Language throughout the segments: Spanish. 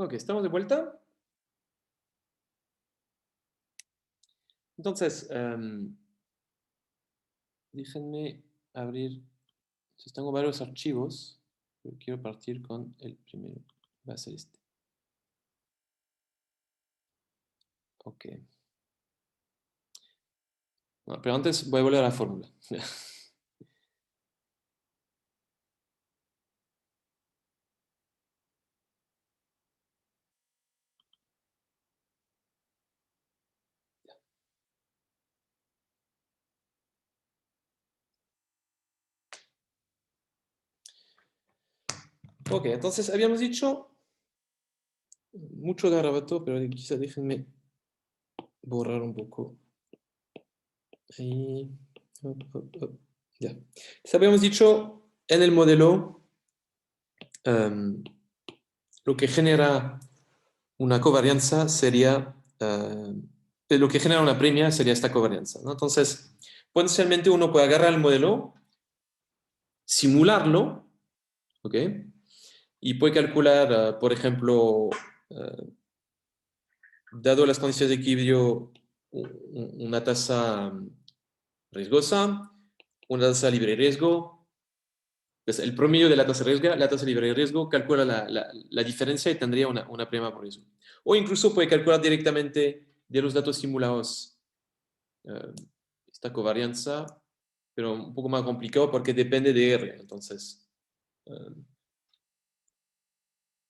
Ok, estamos de vuelta. Entonces, déjenme abrir. Tengo varios archivos, pero quiero partir con el primero. Va a ser este. Ok. No, pero antes voy a volver a la fórmula. Ok, entonces habíamos dicho mucho garabato, pero quizá déjenme borrar un poco. Ahí. Hop, hop, hop. Ya. Entonces habíamos dicho en el modelo lo que genera una covarianza sería, lo que genera una premia sería esta covarianza, ¿no? Entonces, potencialmente uno puede agarrar el modelo, simularlo, ¿ok? Y puede calcular, por ejemplo, dado las condiciones de equilibrio, una tasa riesgosa, una tasa libre de riesgo. Pues el promedio de la tasa de riesgo, la tasa libre de riesgo, calcula la diferencia y tendría una prima por riesgo. O incluso puede calcular directamente de los datos simulados eh, esta covarianza, pero un poco más complicado porque depende de R. Entonces, eh,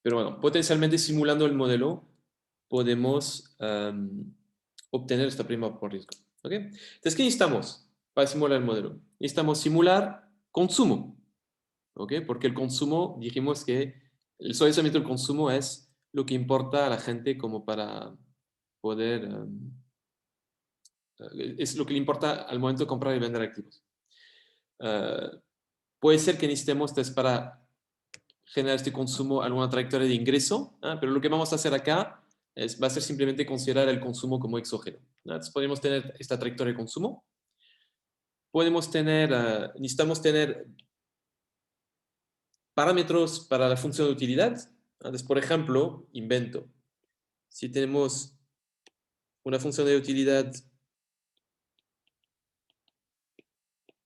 pero bueno, potencialmente simulando el modelo podemos obtener esta prima por riesgo. ¿Ok? Entonces, ¿qué necesitamos para simular el modelo? Necesitamos simular consumo. ¿Ok? Porque el consumo, dijimos que el suavizamiento del consumo es lo que importa a la gente como para poder, es lo que le importa al momento de comprar y vender activos. Puede ser que necesitemos para generar este consumo alguna trayectoria de ingreso, pero lo que vamos a hacer acá va a ser simplemente considerar el consumo como exógeno. Entonces podemos tener esta trayectoria de consumo. Podemos tener, necesitamos tener parámetros para la función de utilidad. Entonces, por ejemplo, invento. Si tenemos una función de utilidad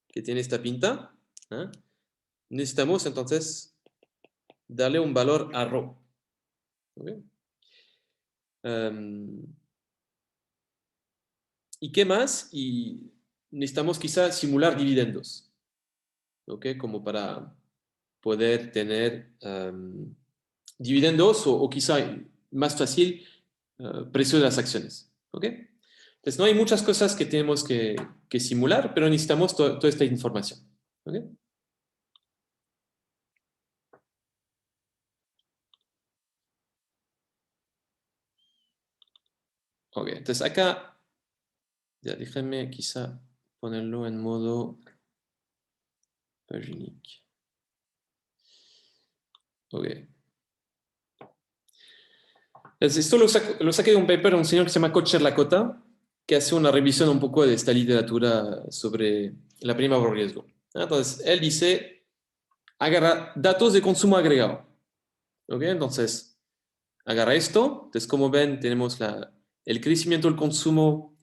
que tiene esta pinta, necesitamos entonces darle un valor a ρ. ¿Okay? ¿Y qué más? Y necesitamos quizá simular dividendos, ¿ok? Como para poder tener dividendos o quizá más fácil, precio de las acciones, ¿ok? Entonces no hay muchas cosas que tenemos que simular, pero necesitamos toda esta información, ¿ok? Ok, entonces acá, ya déjenme quizá ponerlo en modo paginic. Ok. Esto lo saqué de un paper de un señor que se llama Kocher Lakota, que hace una revisión un poco de esta literatura sobre la prima por riesgo. Entonces, él dice, agarra datos de consumo agregado. ¿Ok? Entonces, agarra esto. Entonces, como ven, tenemos el crecimiento del consumo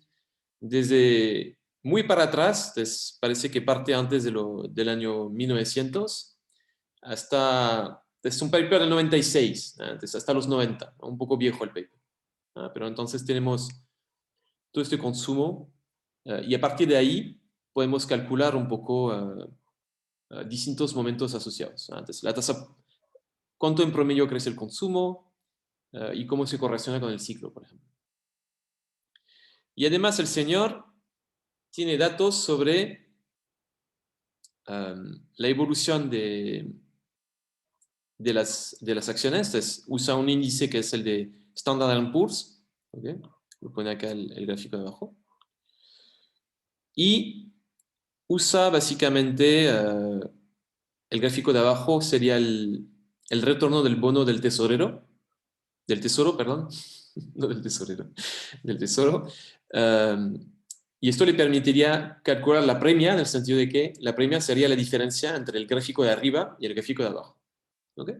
desde muy para atrás. Entonces, parece que parte antes del año 1900 hasta, es un paper del 96, entonces hasta los 90, un poco viejo el paper. Pero entonces tenemos todo este consumo y a partir de ahí podemos calcular un poco distintos momentos asociados. Entonces, la tasa, cuánto en promedio crece el consumo y cómo se correlaciona con el ciclo, por ejemplo. Y además el señor tiene datos sobre la evolución de las acciones. Entonces, usa un índice que es el de Standard & Poor's. ¿Okay? Lo pone acá el gráfico de abajo. Y usa básicamente el gráfico de abajo sería el retorno del bono del tesoro, perdón, no del tesorero, del tesoro. Y esto le permitiría calcular la premia en el sentido de que la premia sería la diferencia entre el gráfico de arriba y el gráfico de abajo. ¿Ok?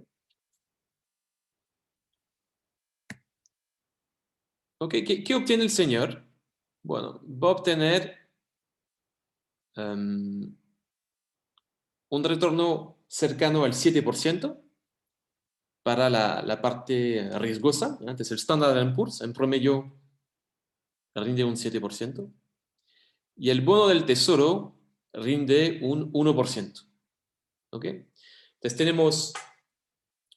¿Ok? ¿Qué obtiene el señor? Bueno, va a obtener um, un retorno cercano al 7% para la parte riesgosa. Antes el Standard & Poor's en promedio rinde un 7%. Y el bono del tesoro rinde un 1%. ¿Ok? Entonces tenemos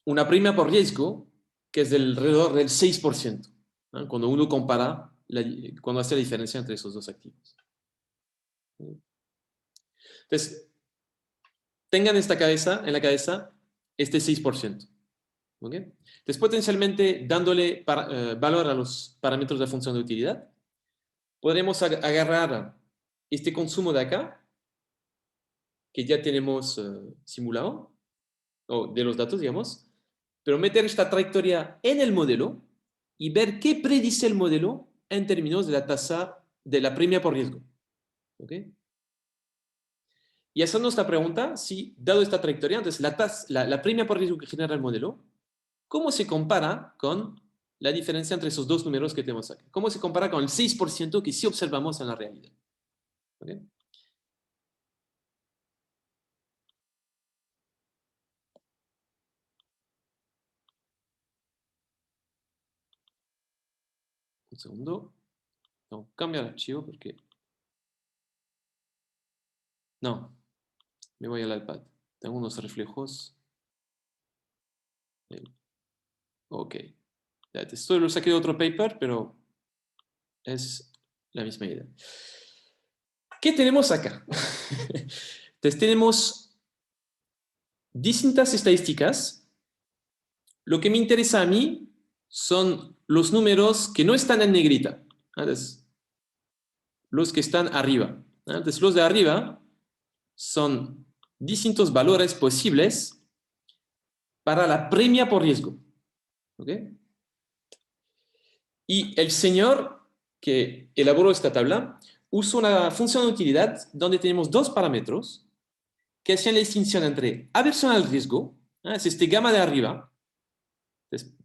una prima por riesgo que es alrededor del 6%, ¿no? Cuando uno compara, cuando hace la diferencia entre esos dos activos. Entonces, tengan en la cabeza este 6%. ¿Ok? Entonces, potencialmente, dándole valor a los parámetros de función de utilidad, podremos agarrar este consumo de acá, que ya tenemos simulado, o de los datos, digamos, pero meter esta trayectoria en el modelo y ver qué predice el modelo en términos de la tasa de la premia por riesgo. ¿Ok? Y hacernos la pregunta si, dado esta trayectoria, entonces la premia por riesgo que genera el modelo, ¿cómo se compara con la diferencia entre esos dos números que tenemos aquí? ¿Cómo se compara con el 6% que sí observamos en la realidad? ¿Ok? Un segundo. No, cambia el archivo porque... No, me voy al iPad. Tengo unos reflejos. Ok. Esto lo saqué de otro paper, pero es la misma idea. ¿Qué tenemos acá? Entonces tenemos distintas estadísticas. Lo que me interesa a mí son los números que no están en negrita. Entonces, los que están arriba. Entonces, los de arriba son distintos valores posibles para la premia por riesgo. ¿Ok? Y el señor que elaboró esta tabla usa una función de utilidad donde tenemos dos parámetros que hacen la distinción entre aversión al riesgo, es este gamma de arriba. Entonces,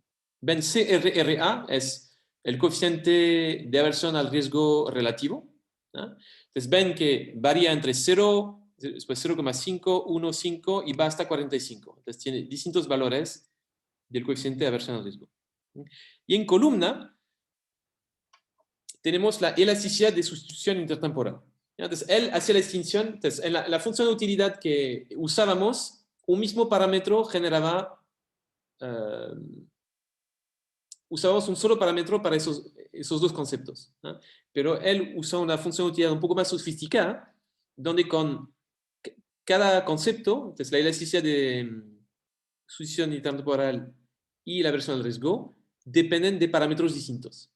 ven CRRA es el coeficiente de aversión al riesgo relativo. ¿No? Entonces ven que varía entre 0, después 0,5, 1, 5 y va hasta 45. Entonces tiene distintos valores del coeficiente de aversión al riesgo. Y en columna tenemos la elasticidad de sustitución intertemporal. Entonces, él hacía la distinción, entonces, en la función de utilidad que usábamos, un mismo parámetro generaba, usábamos un solo parámetro para esos dos conceptos, ¿no? Pero él usó una función de utilidad un poco más sofisticada, donde con cada concepto, entonces la elasticidad de sustitución intertemporal y la versión del riesgo, dependen de parámetros distintos.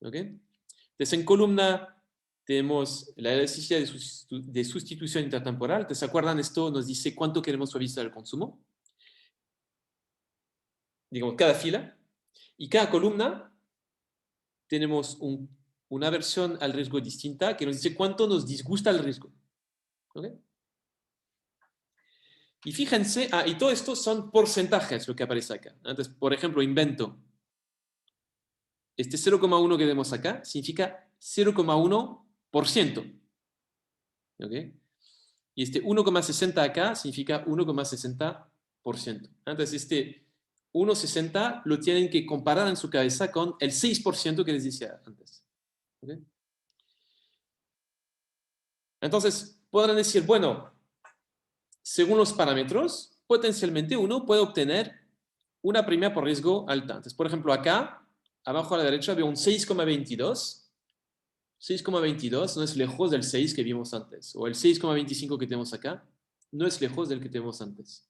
¿Ok? Entonces, en columna tenemos la elasticidad de sustitución intertemporal. ¿Se acuerdan? Esto nos dice cuánto queremos suavizar el consumo. Digamos, cada fila. Y cada columna tenemos una versión al riesgo distinta que nos dice cuánto nos disgusta el riesgo. ¿Ok? Y fíjense, y todo esto son porcentajes lo que aparece acá. Entonces, por ejemplo, invento. Este 0,1 que vemos acá significa 0,1%. ¿Ok? Y este 1,60 acá significa 1,60%. Entonces, este 1,60 lo tienen que comparar en su cabeza con el 6% que les decía antes. ¿Okay? Entonces, podrán decir, bueno, según los parámetros, potencialmente uno puede obtener una premia por riesgo alta. Entonces, por ejemplo, acá, abajo a la derecha, veo un 6,22. 6,22 no es lejos del 6 que vimos antes. O el 6,25 que tenemos acá, no es lejos del que tenemos antes.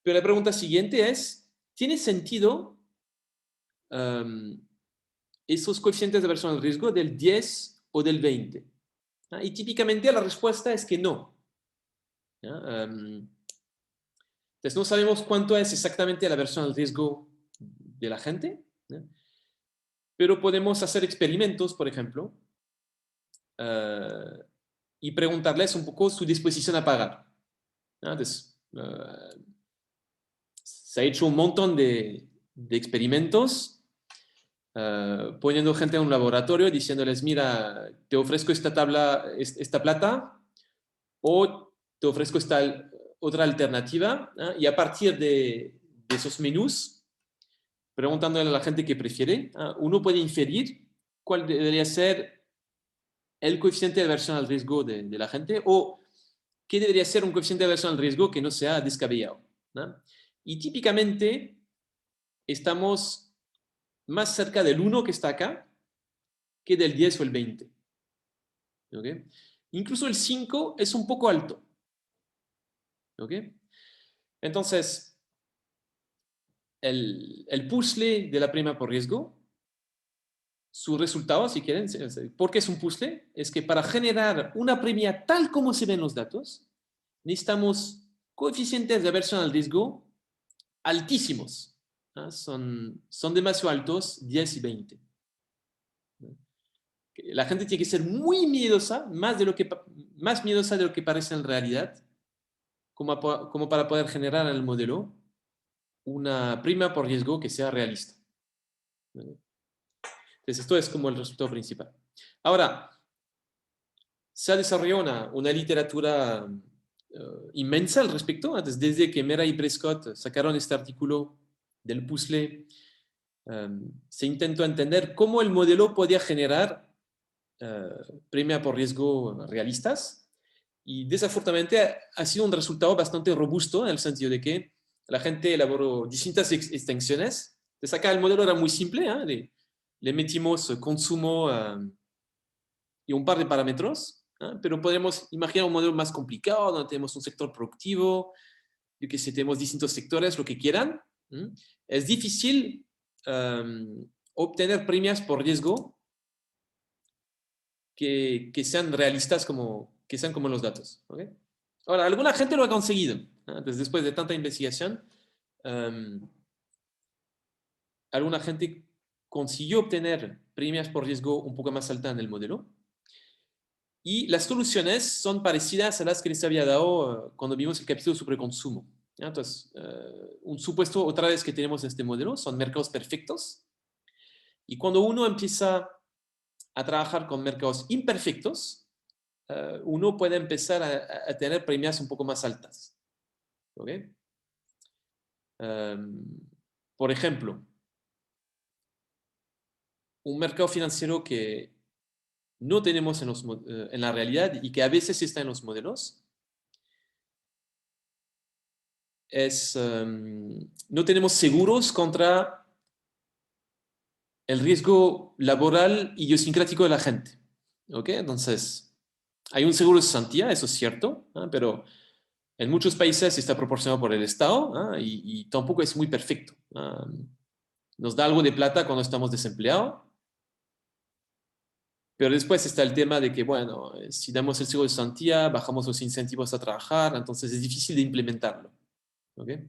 Pero la pregunta siguiente es, ¿tiene sentido esos coeficientes de aversión al riesgo del 10 o del 20? Y típicamente la respuesta es que no. Entonces no sabemos cuánto es exactamente la aversión al riesgo de la gente, ¿no? Pero podemos hacer experimentos, por ejemplo, y preguntarles un poco su disposición a pagar. Entonces, se ha hecho un montón de experimentos poniendo gente en un laboratorio diciéndoles, mira, te ofrezco esta tabla, esta plata, o te ofrezco esta otra alternativa, y a partir de esos menús, preguntándole a la gente qué prefiere, uno puede inferir cuál debería ser el coeficiente de aversión al riesgo de la gente, o qué debería ser un coeficiente de aversión al riesgo que no sea descabellado, ¿no? Y típicamente estamos más cerca del 1 que está acá que del 10 o el 20. ¿Okay? Incluso el 5 es un poco alto. ¿Okay? Entonces, el puzzle de la prima por riesgo, su resultado, si quieren, ¿por qué es un puzzle? Es que para generar una premia tal como se ven los datos, necesitamos coeficientes de aversión al riesgo altísimos. ¿No? Son demasiado altos, 10 y 20. La gente tiene que ser muy miedosa, más miedosa de lo que parece en realidad, como para poder generar en el modelo una prima por riesgo que sea realista. Entonces, esto es como el resultado principal. Ahora, se ha desarrollado una literatura inmensa al respecto. Desde que Mera y Prescott sacaron este artículo del puzzle, se intentó entender cómo el modelo podía generar premia por riesgo realistas, y desafortunadamente ha sido un resultado bastante robusto en el sentido de que la gente elaboró distintas extensiones. Entonces acá el modelo era muy simple, le metimos consumo y un par de parámetros, pero podemos imaginar un modelo más complicado donde tenemos un sector productivo, yo que sé, tenemos distintos sectores, lo que quieran. Es difícil obtener premias por riesgo que sean realistas que sean como los datos. ¿Okay? Ahora, alguna gente lo ha conseguido. Entonces, después de tanta investigación, alguna gente consiguió obtener premias por riesgo un poco más alta en el modelo. Y las soluciones son parecidas a las que les había dado cuando vimos el capítulo sobre consumo. Entonces, un supuesto otra vez que tenemos en este modelo son mercados perfectos. Y cuando uno empieza a trabajar con mercados imperfectos, uno puede empezar a tener premias un poco más altas. ¿Okay? Por ejemplo, un mercado financiero que no tenemos en la realidad y que a veces está en los modelos es, no tenemos seguros contra el riesgo laboral idiosincrático de la gente. ¿Okay? Entonces, hay un seguro de cesantía, eso es cierto, pero en muchos países está proporcionado por el Estado, y tampoco es muy perfecto. Nos da algo de plata cuando estamos desempleados, pero después está el tema de que, bueno, si damos el seguro de cesantía, bajamos los incentivos a trabajar, entonces es difícil de implementarlo. ¿Okay?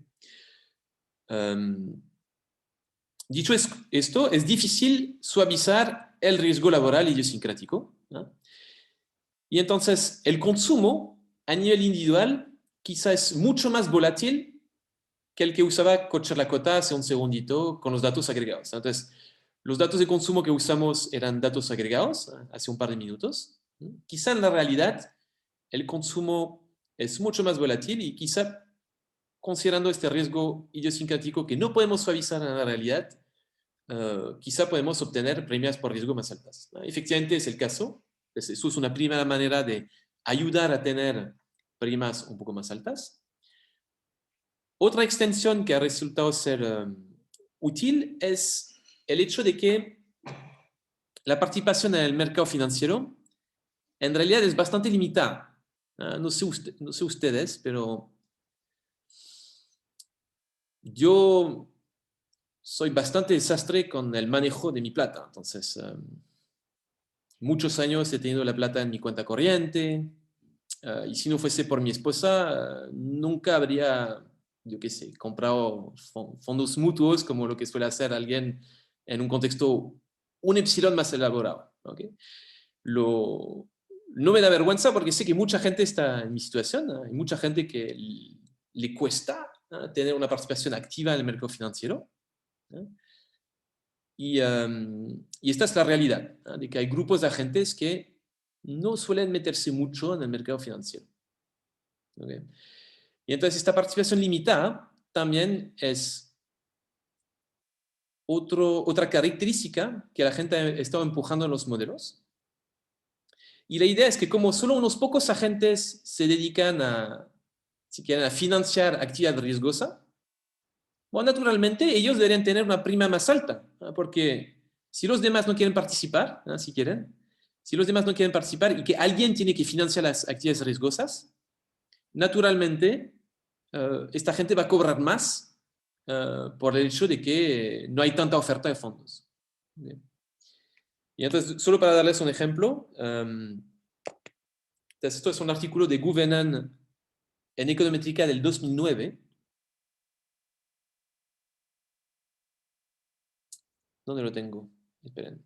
Dicho esto, es difícil suavizar el riesgo laboral idiosincrático, ¿no? Y entonces el consumo a nivel individual quizá es mucho más volátil que el que usaba Kocher-Lakota hace un segundito con los datos agregados. Entonces, los datos de consumo que usamos eran datos agregados hace un par de minutos. Quizá en la realidad el consumo es mucho más volátil y quizá considerando este riesgo idiosincrático que no podemos suavizar en la realidad, quizá podemos obtener premias por riesgo más altas. Efectivamente es el caso. Eso es una primera manera de ayudar a tener primas un poco más altas. Otra extensión que ha resultado ser útil es el hecho de que la participación en el mercado financiero en realidad es bastante limitada. No sé ustedes, pero yo soy bastante desastre con el manejo de mi plata. Entonces, muchos años he tenido la plata en mi cuenta corriente, y si no fuese por mi esposa, nunca habría, yo qué sé, comprado fondos mutuos como lo que suele hacer alguien en un contexto un epsilon más elaborado. ¿Okay? No me da vergüenza porque sé que mucha gente está en mi situación, hay mucha gente que le cuesta tener una participación activa en el mercado financiero. Y esta es la realidad, ¿no? De que hay grupos de agentes que no suelen meterse mucho en el mercado financiero. ¿Okay? Y entonces esta participación limitada también es otra característica que la gente ha estado empujando en los modelos. Y la idea es que como solo unos pocos agentes se dedican a, si quieren, a financiar actividad riesgosa, bueno, naturalmente ellos deberían tener una prima más alta, ¿no? Porque si los demás no quieren participar, ¿no? Si quieren, si los demás no quieren participar y que alguien tiene que financiar las actividades riesgosas, naturalmente esta gente va a cobrar más por el hecho de que no hay tanta oferta de fondos. Bien. Y entonces, solo para darles un ejemplo, entonces esto es un artículo de Gouvenan en Econométrica del 2009. ¿Dónde lo tengo? Esperen.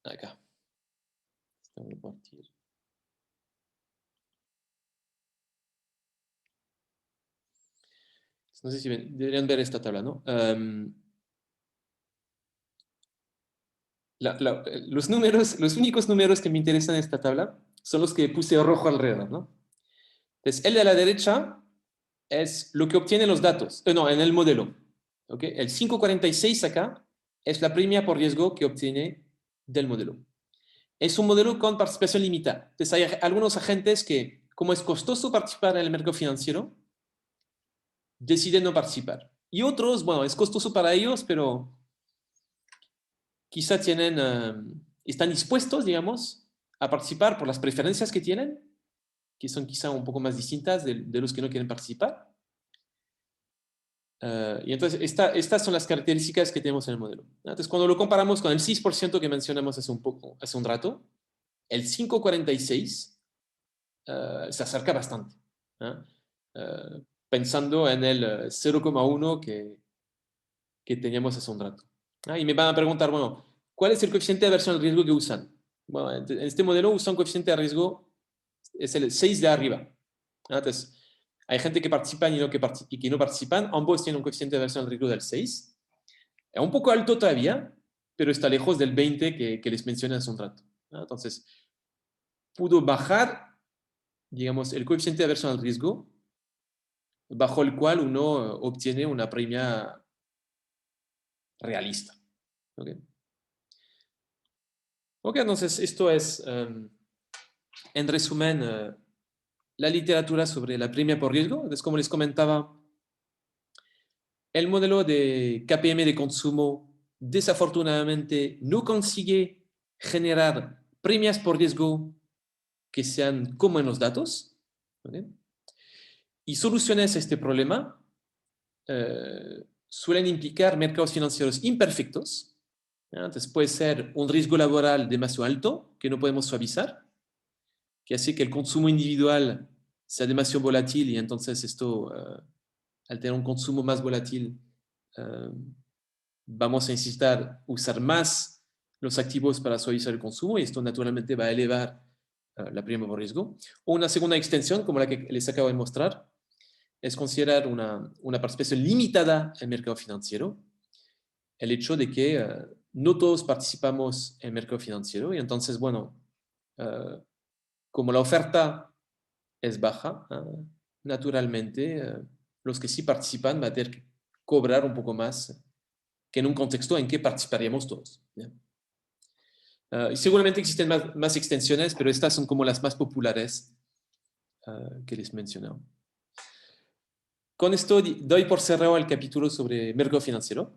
Acá. Tengo que partir. No sé si deberían ver esta tabla, ¿no? Los números, los únicos números que me interesan en esta tabla son los que puse rojo alrededor, ¿no? Entonces, el de la derecha es lo que obtienen los datos, no, en el modelo. ¿Okay? El 546 acá es la premia por riesgo que obtiene del modelo. Es un modelo con participación limitada. Entonces, hay algunos agentes que, como es costoso participar en el mercado financiero, deciden no participar. Y otros, bueno, es costoso para ellos, pero quizá tienen, están dispuestos, digamos, a participar por las preferencias que tienen, que son quizá un poco más distintas de los que no quieren participar. Y entonces, estas son las características que tenemos en el modelo. Entonces, cuando lo comparamos con el 6% que mencionamos hace un rato, el 5,46 se acerca bastante. ¿No? Pensando en el 0,1 que teníamos hace un rato. Y me van a preguntar, bueno, ¿cuál es el coeficiente de aversión al riesgo que usan? Bueno, en este modelo usan un coeficiente de riesgo, es el 6 de arriba. Entonces, hay gente que participa y que no participan, ambos tienen un coeficiente de aversión al riesgo del 6. Es un poco alto todavía, pero está lejos del 20 que les mencioné hace un rato. Entonces, pudo bajar, digamos, el coeficiente de aversión al riesgo, bajo el cual uno obtiene una premia realista. ¿Okay? Ok, entonces esto es, en resumen, la literatura sobre la premia por riesgo. Entonces, como les comentaba, el modelo de KPM de consumo desafortunadamente no consigue generar premias por riesgo que sean como en los datos. ¿Okay? Y soluciones a este problema suelen implicar mercados financieros imperfectos. Entonces puede ser un riesgo laboral demasiado alto que no podemos suavizar, que hace que el consumo individual sea demasiado volátil y entonces esto, al tener un consumo más volátil, uh, vamos a necesitar usar más los activos para suavizar el consumo y esto naturalmente va a elevar la prima por riesgo. O una segunda extensión, como la que les acabo de mostrar, es considerar una participación limitada en el mercado financiero, el hecho de que no todos participamos en el mercado financiero y entonces, bueno, como la oferta es baja, naturalmente los que sí participan van a tener que cobrar un poco más que en un contexto en que participaríamos todos. Y seguramente existen más extensiones, pero estas son como las más populares que les mencioné. Con esto doy por cerrado el capítulo sobre mercado financiero.